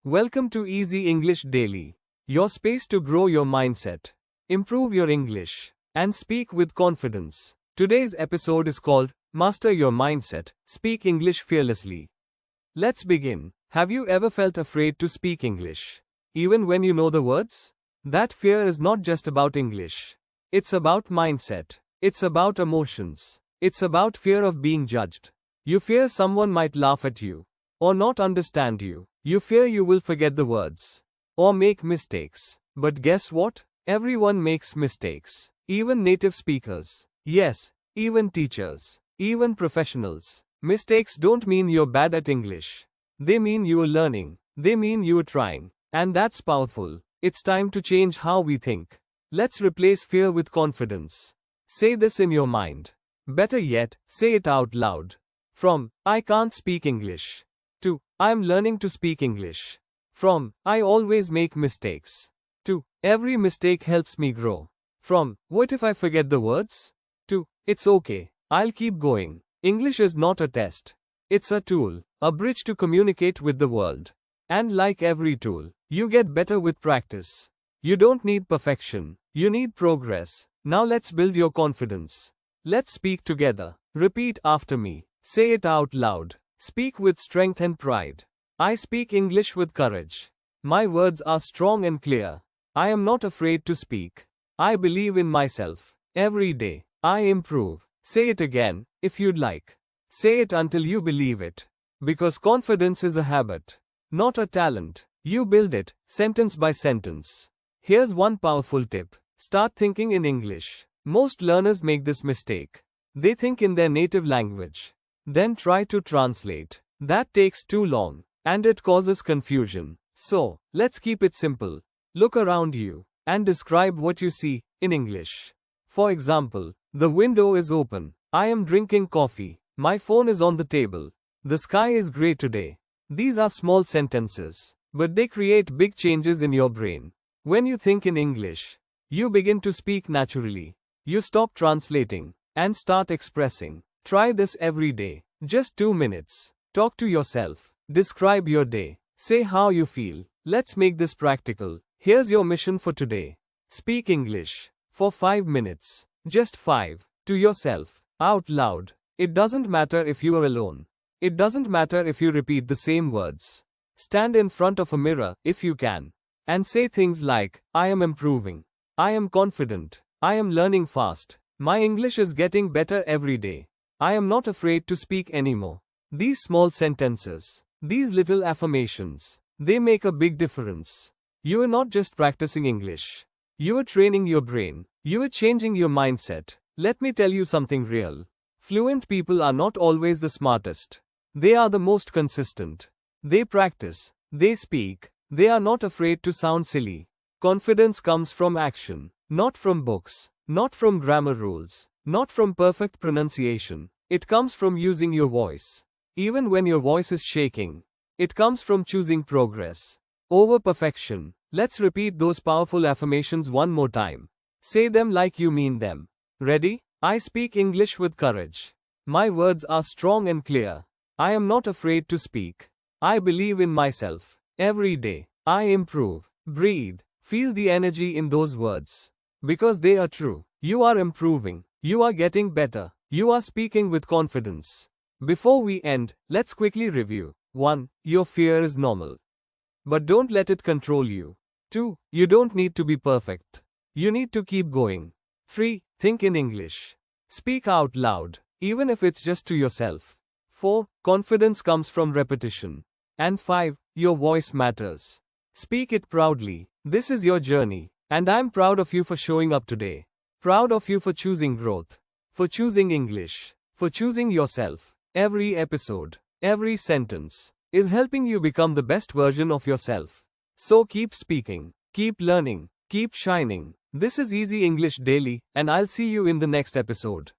Welcome to Easy English Daily, your space to grow your mindset, improve your English, and speak with confidence. Today's episode is called Master Your Mindset, Speak English Fearlessly. Let's begin. Have you ever felt afraid to speak English, even when you know the words? That fear is not just about English. It's about mindset. It's about emotions. It's about fear of being judged. You fear someone might laugh at you, or not understand you. You fear you will forget the words, or make mistakes. But guess what? Everyone makes mistakes. Even native speakers. Yes, even teachers. Even professionals. Mistakes don't mean you're bad at English. They mean you are learning. They mean you are trying. And that's powerful. It's time to change how we think. Let's replace fear with confidence. Say this in your mind. Better yet, say it out loud. From, I can't speak English, to, I'm learning to speak English. From, I always make mistakes, to, every mistake helps me grow. From, what if I forget the words? To, it's okay, I'll keep going. English is not a test. It's a tool, a bridge to communicate with the world. And like every tool, you get better with practice. You don't need perfection, you need progress. Now let's build your confidence. Let's speak together. Repeat after me. Say it out loud. Speak with strength and pride. I speak English with courage. My words are strong and clear. I am not afraid to speak. I believe in myself. Every day, I improve. Say it again, if you'd like. Say it until you believe it. Because confidence is a habit, not a talent. You build it, sentence by sentence. Here's one powerful tip. Start thinking in English. Most learners make this mistake. They think in their native language, then try to translate. That takes too long, and it causes confusion. So, let's keep it simple. Look around you, and describe what you see, in English. For example, the window is open. I am drinking coffee. My phone is on the table. The sky is gray today. These are small sentences, but they create big changes in your brain. When you think in English, you begin to speak naturally. You stop translating, and start expressing. Try this every day. Just 2 minutes. Talk to yourself. Describe your day. Say how you feel. Let's make this practical. Here's your mission for today. Speak English for 5 minutes. Just 5. To yourself. Out loud. It doesn't matter if you are alone. It doesn't matter if you repeat the same words. Stand in front of a mirror, if you can, and say things like, I am improving. I am confident. I am learning fast. My English is getting better every day. I am not afraid to speak anymore. These small sentences, these little affirmations, they make a big difference. You are not just practicing English. You are training your brain. You are changing your mindset. Let me tell you something real. Fluent people are not always the smartest. They are the most consistent. They practice. They speak. They are not afraid to sound silly. Confidence comes from action, not from books, not from grammar rules, not from perfect pronunciation. It comes from using your voice. Even when your voice is shaking, it comes from choosing progress over perfection. Let's repeat those powerful affirmations one more time. Say them like you mean them. Ready? I speak English with courage. My words are strong and clear. I am not afraid to speak. I believe in myself. Every day, I improve. Breathe. Feel the energy in those words. Because they are true. You are improving. You are getting better. You are speaking with confidence. Before we end, let's quickly review. 1. Your fear is normal. But don't let it control you. 2. You don't need to be perfect. You need to keep going. 3. Think in English. Speak out loud, even if it's just to yourself. 4. Confidence comes from repetition. And 5. Your voice matters. Speak it proudly. This is your journey, and I'm proud of you for showing up today. Proud of you for choosing growth, for choosing English, for choosing yourself. Every episode, every sentence, is helping you become the best version of yourself. So keep speaking, keep learning, keep shining. This is Easy English Daily, and I'll see you in the next episode.